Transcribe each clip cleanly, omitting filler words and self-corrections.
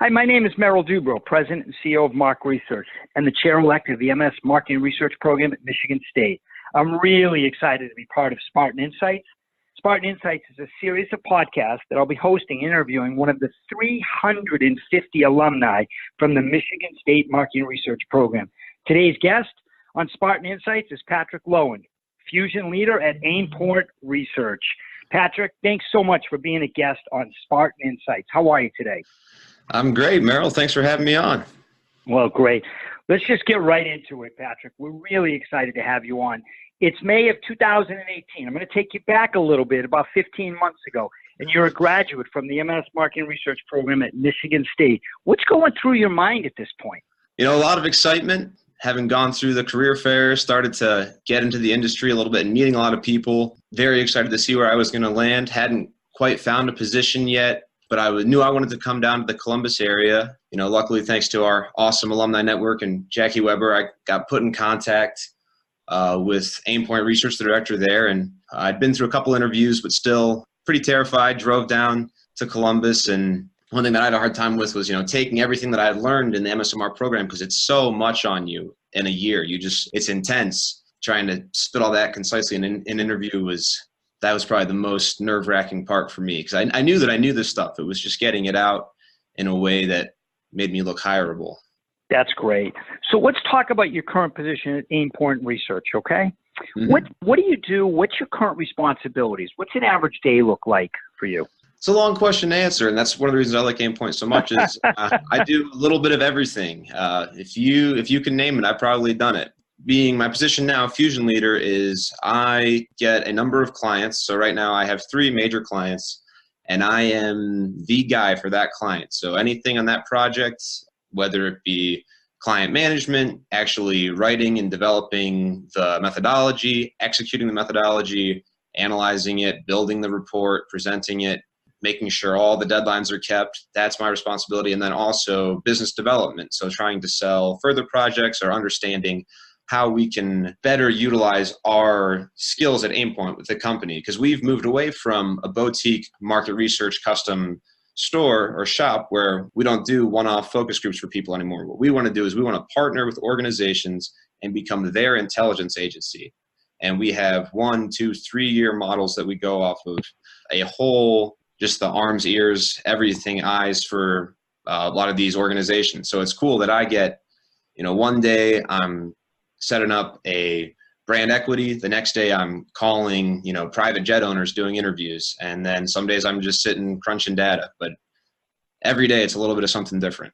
Hi, my name is Merrill Dubrow, President and CEO of Mark Research and the Chair-elect of the MS Marketing Research Program at Michigan State. I'm really excited to be part of Spartan Insights. Spartan Insights is a series of podcasts that I'll be hosting, interviewing one of the 350 alumni from the Michigan State Marketing Research Program. Today's guest on Spartan Insights is Patrick Loewen, Fusion Leader at Aimpoint Research. Patrick, thanks so much for being a guest on Spartan Insights. How are you today? I'm great, Merrill. Thanks for having me on. Well, great. Let's just get right into it, Patrick. We're really excited to have you on. It's May of 2018. I'm going to take you back a little bit, about 15 months ago, and you're a graduate from the MS Marketing Research Program at Michigan State. What's going through your mind at this point? You know, a lot of excitement. Having gone through the career fair, started to get into the industry a little bit and meeting a lot of people. Very excited to see where I was going to land. Hadn't quite found a position yet, but I knew I wanted to come down to the Columbus area. You know, luckily, thanks to our awesome alumni network and Jackie Weber, I got put in contact with Aimpoint Research, the director there. And I'd been through a couple interviews, but still pretty terrified, drove down to Columbus. And one thing that I had a hard time with was, you know, taking everything that I had learned in the MSMR program, because it's so much on you in a year. It's intense. Trying to spit all that concisely in an interview was probably the most nerve-wracking part for me, because I knew that I knew this stuff. It was just getting it out in a way that made me look hireable. That's great. So let's talk about your current position at Aimpoint Research, okay? Mm-hmm. What do you do? What's your current responsibilities? What's an average day look like for you? It's a long question to answer, and that's one of the reasons I like Aimpoint so much is I do a little bit of everything. If you can name it, I've probably done it. Being my position now, Fusion Leader, is I get a number of clients. So right now I have 3 major clients, and I am the guy for that client. So anything on that project, whether it be client management, actually writing and developing the methodology, executing the methodology, analyzing it, building the report, presenting it, making sure all the deadlines are kept. That's my responsibility. And then also business development. So trying to sell further projects or understanding how we can better utilize our skills at Aimpoint with the company. Because we've moved away from a boutique market research custom store or shop where we don't do one-off focus groups for people anymore. What we want to do is we want to partner with organizations and become their intelligence agency. And we have 1, 2, 3-year models that we go off of, a whole, just the arms, ears, everything, eyes for a lot of these organizations. So it's cool that I get, you know, one day I'm setting up a brand equity. The next day I'm calling, you know, private jet owners doing interviews. And then some days I'm just sitting crunching data. But every day it's a little bit of something different.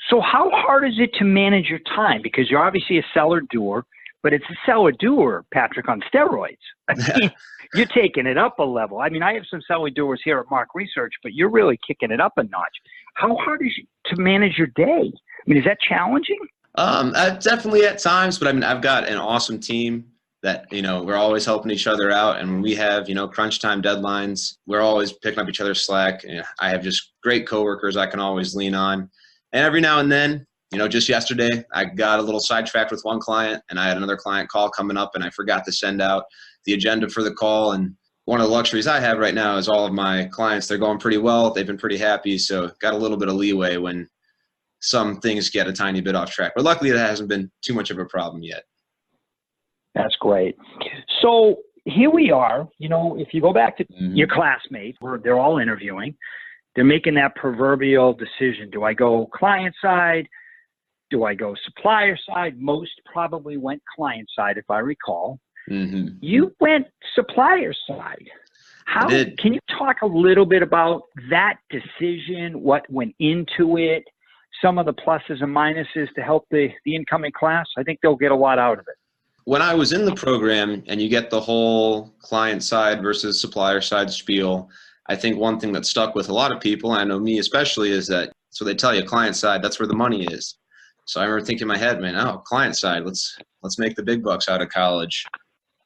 So how hard is it to manage your time? Because you're obviously a seller doer, but it's a seller doer, Patrick, on steroids. I mean, you're taking it up a level. I mean, I have some seller doers here at Mark Research, but you're really kicking it up a notch. How hard is it to manage your day? I mean, is that challenging? Definitely at times, but I mean, I've got an awesome team that, you know, we're always helping each other out. And when we have, you know, crunch time deadlines, we're always picking up each other's slack. And I have just great coworkers I can always lean on. And every now and then, you know, just yesterday, I got a little sidetracked with one client and I had another client call coming up and I forgot to send out the agenda for the call. And one of the luxuries I have right now is all of my clients, they're going pretty well. They've been pretty happy. So got a little bit of leeway when some things get a tiny bit off track. But luckily it hasn't been too much of a problem yet. That's great. So here we are. You know, if you go back to your classmates, they're all interviewing. They're making that proverbial decision. Do I go client side? Do I go supplier side? Most probably went client side, if I recall. Mm-hmm. You went supplier side. How can you talk a little bit about that decision, what went into it, some of the pluses and minuses to help the incoming class? I think they'll get a lot out of it. When I was in the program and you get the whole client side versus supplier side spiel, I think one thing that stuck with a lot of people, and I know me especially, is that, so they tell you client side, that's where the money is. So I remember thinking in my head, man, oh, client side, let's make the big bucks out of college.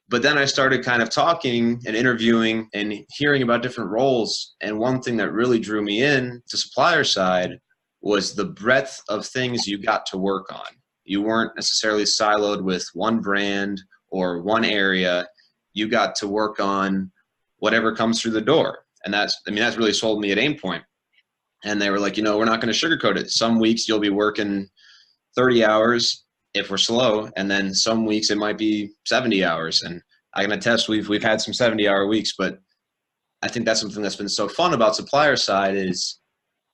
But then I started kind of talking and interviewing and hearing about different roles. And one thing that really drew me in to supplier side was the breadth of things you got to work on. You weren't necessarily siloed with one brand or one area. You got to work on whatever comes through the door. And that's really sold me at Aimpoint. And they were like, we're not going to sugarcoat it. Some weeks you'll be working 30 hours if we're slow. And then some weeks it might be 70 hours. And I can attest we've had some 70-hour weeks, but I think that's something that's been so fun about supplier side is,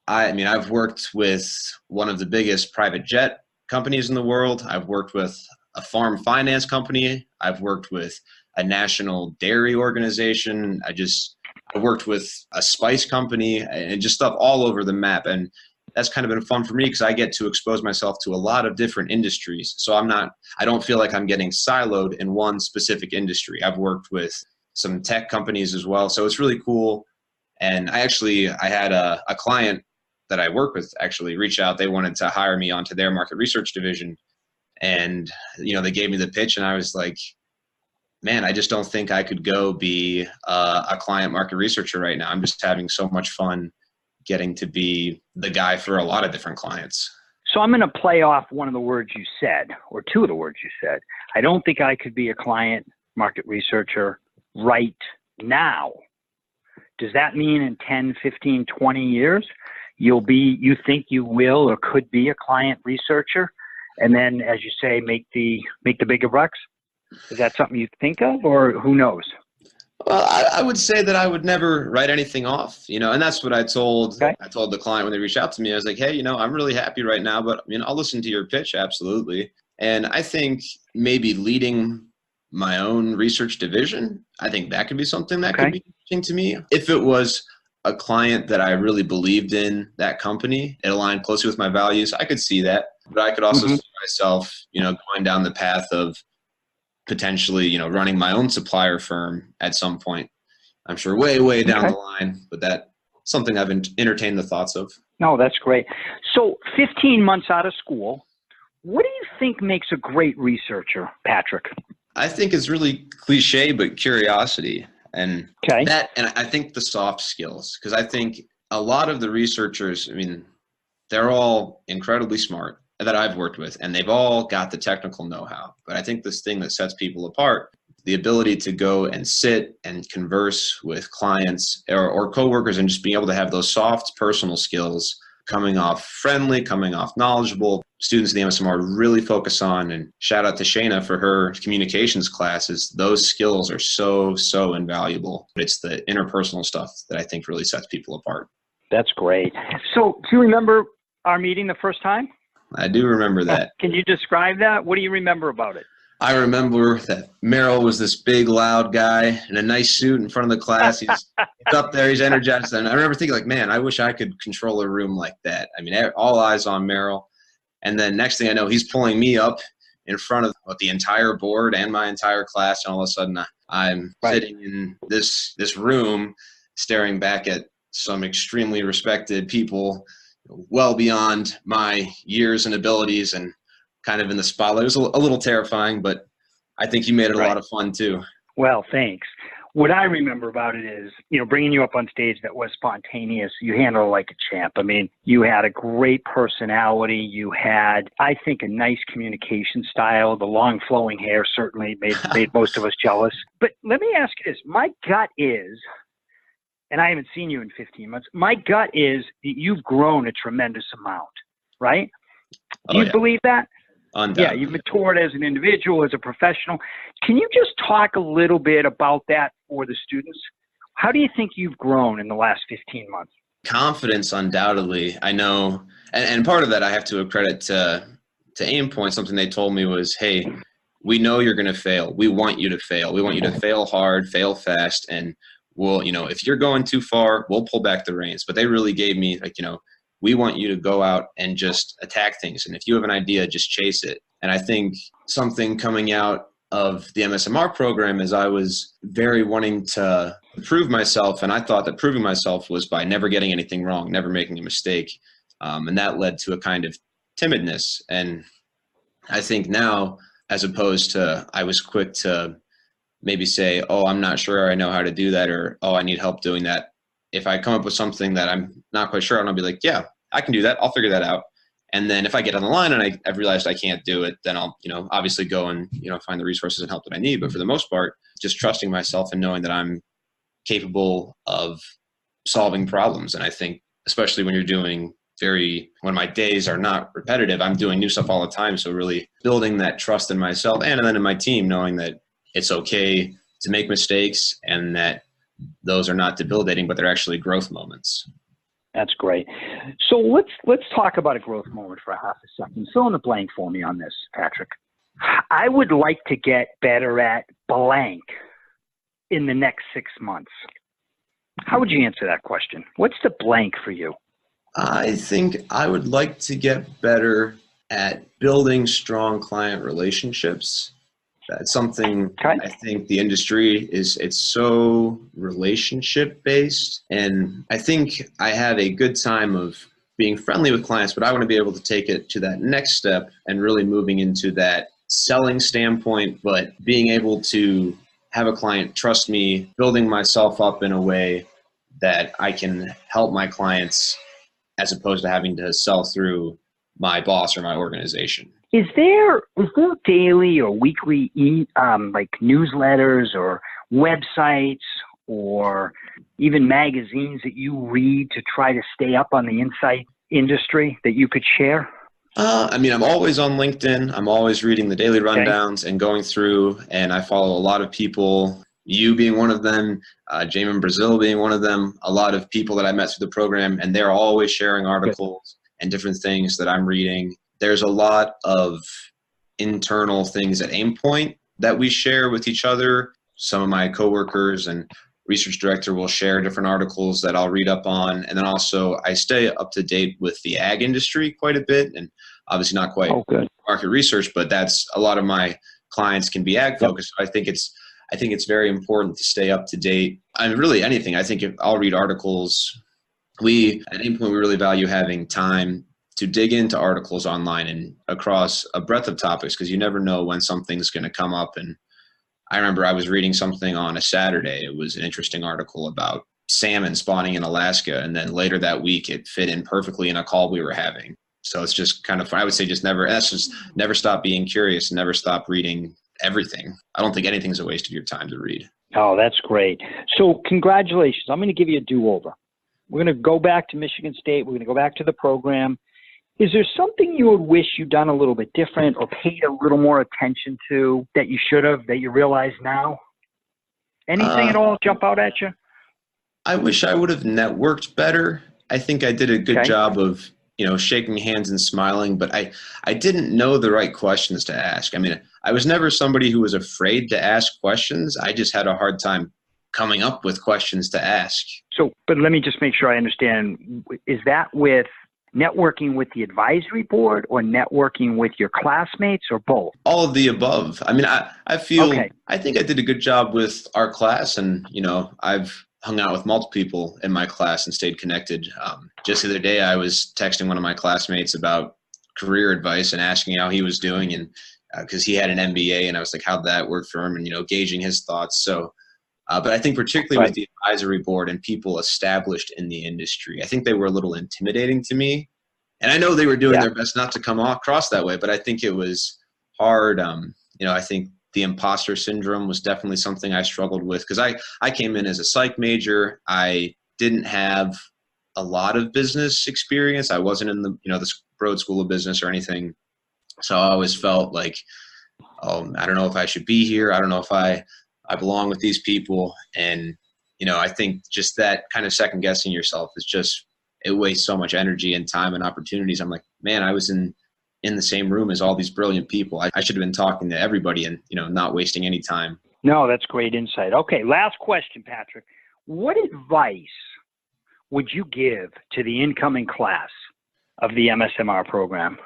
I've worked with one of the biggest private jet companies in the world. I've worked with a farm finance company. I've worked with a national dairy organization. I worked with a spice company and just stuff all over the map. And that's kind of been fun for me because I get to expose myself to a lot of different industries. So I don't feel like I'm getting siloed in one specific industry. I've worked with some tech companies as well. So it's really cool. And I had a client that I work with actually reach out. They wanted to hire me onto their market research division. And, they gave me the pitch and I was like, man, I just don't think I could go be a client market researcher right now. I'm just having so much fun getting to be the guy for a lot of different clients. So I'm going to play off one of the words you said, or two of the words you said. I don't think I could be a client market researcher right now. Does that mean in 10, 15, 20 years, you think you will or could be a client researcher? And then, as you say, make the bigger bucks? Is that something you think of, or who knows? Well, I would say that I would never write anything off, and that's what I told. Okay. I told the client when they reached out to me. I was like, hey, I'm really happy right now, but I'll listen to your pitch, absolutely. And I think maybe leading my own research division, I think that could be something that could be interesting to me. If it was a client that I really believed in that company, it aligned closely with my values, I could see that. But I could also see myself, going down the path of potentially, running my own supplier firm at some point. I'm sure way down the line, but that's something I've entertained the thoughts of. No, that's great. So 15 months out of school, what do you think makes a great researcher, Patrick? I think it's really cliche, but curiosity and that, and I think the soft skills, because I think a lot of the researchers, they're all incredibly smart that I've worked with, and they've all got the technical know-how. But I think this thing that sets people apart, the ability to go and sit and converse with clients or coworkers and just being able to have those soft personal skills coming off friendly, coming off knowledgeable. Students in the MSMR really focus on, and shout out to Shayna for her communications classes. Those skills are so invaluable. It's the interpersonal stuff that I think really sets people apart. That's great. So do you remember our meeting the first time? I do remember that. Can you describe that? What do you remember about it? I remember that Merrill was this big, loud guy in a nice suit in front of the class. He's up there, he's energized. And I remember thinking, man, I wish I could control a room like that. All eyes on Merrill. And then next thing I know, he's pulling me up in front of the entire board and my entire class. And all of a sudden, I'm sitting in this room staring back at some extremely respected people well beyond my years and abilities and kind of in the spotlight. It was a little terrifying, but I think you made it a lot of fun too. Well, thanks. What I remember about it is, bringing you up on stage, that was spontaneous. You handled it like a champ. You had a great personality. You had, I think, a nice communication style. The long flowing hair certainly made most of us jealous. But let me ask you this. My gut is, and I haven't seen you in 15 months, my gut is that you've grown a tremendous amount, right? Do you believe that? Undoubtedly. Yeah, you've matured as an individual, as a professional. Can you just talk a little bit about that for the students? How do you think you've grown in the last 15 months? Confidence, undoubtedly. I know, and part of that I have to accredit to Aimpoint. Something they told me was, hey, we know you're going to fail. We want you to fail. We want you to fail hard, fail fast, and we'll, if you're going too far, we'll pull back the reins. But they really gave me, we want you to go out and just attack things. And if you have an idea, just chase it. And I think something coming out of the MSMR program is I was very wanting to prove myself. And I thought that proving myself was by never getting anything wrong, never making a mistake. And that led to a kind of timidness. And I think now, as opposed to I was quick to maybe say, oh, I'm not sure I know how to do that, or, oh, I need help doing that. If I come up with something that I'm not quite sure on, I'll be like, yeah, I can do that. I'll figure that out. And then if I get on the line and I've realized I can't do it, then I'll, obviously go and, find the resources and help that I need. But for the most part, just trusting myself and knowing that I'm capable of solving problems. And I think especially when you're doing when my days are not repetitive, I'm doing new stuff all the time. So really building that trust in myself and then in my team, knowing that it's okay to make mistakes and that those are not debilitating, but they're actually growth moments. That's great. So let's talk about a growth moment for a half a second. Fill in the blank for me on this, Patrick. I would like to get better at blank in the next 6 months. How would you answer that question? What's the blank for you? I think I would like to get better at building strong client relationships. That's something I think the industry it's so relationship based. And I think I have a good time of being friendly with clients, but I want to be able to take it to that next step and really moving into that selling standpoint, but being able to have a client trust me, building myself up in a way that I can help my clients as opposed to having to sell through my boss or my organization. Is there daily or weekly like newsletters or websites or even magazines that you read to try to stay up on the insight industry that you could share? I'm always on LinkedIn. I'm always reading the daily rundowns and going through, and I follow a lot of people, you being one of them, Jamin Brazil being one of them, a lot of people that I met through the program, and they're always sharing articles and different things that I'm reading. There's a lot of internal things at Aimpoint that we share with each other. Some of my coworkers and research director will share different articles that I'll read up on. And then also I stay up to date with the ag industry quite a bit, and obviously not quite market research, but that's a lot of my clients can be ag focused. Yep. I think it's very important to stay up to date. I mean, really anything. I think if I'll read articles, at Aimpoint, we really value having time to dig into articles online and across a breadth of topics, because you never know when something's going to come up. And I remember I was reading something on a Saturday. It was an interesting article about salmon spawning in Alaska. And then later that week, it fit in perfectly in a call we were having. So it's just kind of fun. I would say never stop being curious, never stop reading everything. I don't think anything's a waste of your time to read. Oh, that's great. So congratulations. I'm going to give you a do-over. We're going to go back to Michigan State. We're going to go back to the program. Is there something you would wish you'd done a little bit different or paid a little more attention to that you should have, that you realize now? Anything at all jump out at you? I wish I would have networked better. I think I did a good job of, shaking hands and smiling, but I didn't know the right questions to ask. I mean, I was never somebody who was afraid to ask questions. I just had a hard time coming up with questions to ask. So, but let me just make sure I understand. Is that with networking with the advisory board or networking with your classmates or both? All of the above. I mean, I feel, I think I did a good job with our class, and, I've hung out with multiple people in my class and stayed connected. Just the other day, I was texting one of my classmates about career advice and asking how he was doing, and because he had an MBA, and I was like, how'd that work for him, and, gauging his thoughts. So, but I think particularly with the advisory board and people established in the industry, I think they were a little intimidating to me. And I know they were doing their best not to come across that way, but I think it was hard. I think the imposter syndrome was definitely something I struggled with, because I came in as a psych major. I didn't have a lot of business experience. I wasn't in the Broad School of Business or anything. So I always felt like, I don't know if I should be here. I don't know if I belong with these people. And, I think just that kind of second guessing yourself it wastes so much energy and time and opportunities. I'm like, man, I was in the same room as all these brilliant people. I should have been talking to everybody and, not wasting any time. No, that's great insight. Okay. Last question, Patrick. What advice would you give to the incoming class of the MSMR program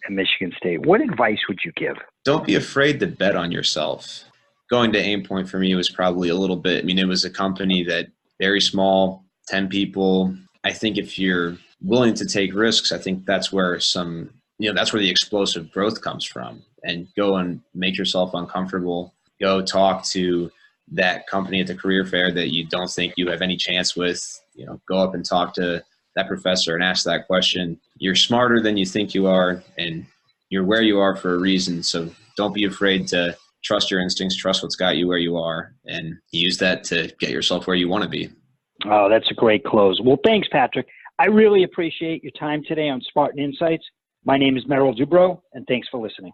at Michigan State? What advice would you give? Don't be afraid to bet on yourself. Going to Aimpoint for me was probably a little bit, it was a company that very small, 10 people. I think if you're willing to take risks, I think that's where that's where the explosive growth comes from. And go and make yourself uncomfortable. Go talk to that company at the career fair that you don't think you have any chance with. Go up and talk to that professor and ask that question. You're smarter than you think you are, and you're where you are for a reason. So don't be afraid to trust your instincts, trust what's got you where you are, and use that to get yourself where you want to be. Oh, that's a great close. Well, thanks, Patrick. I really appreciate your time today on Spartan Insights. My name is Merrill Dubrow, and thanks for listening.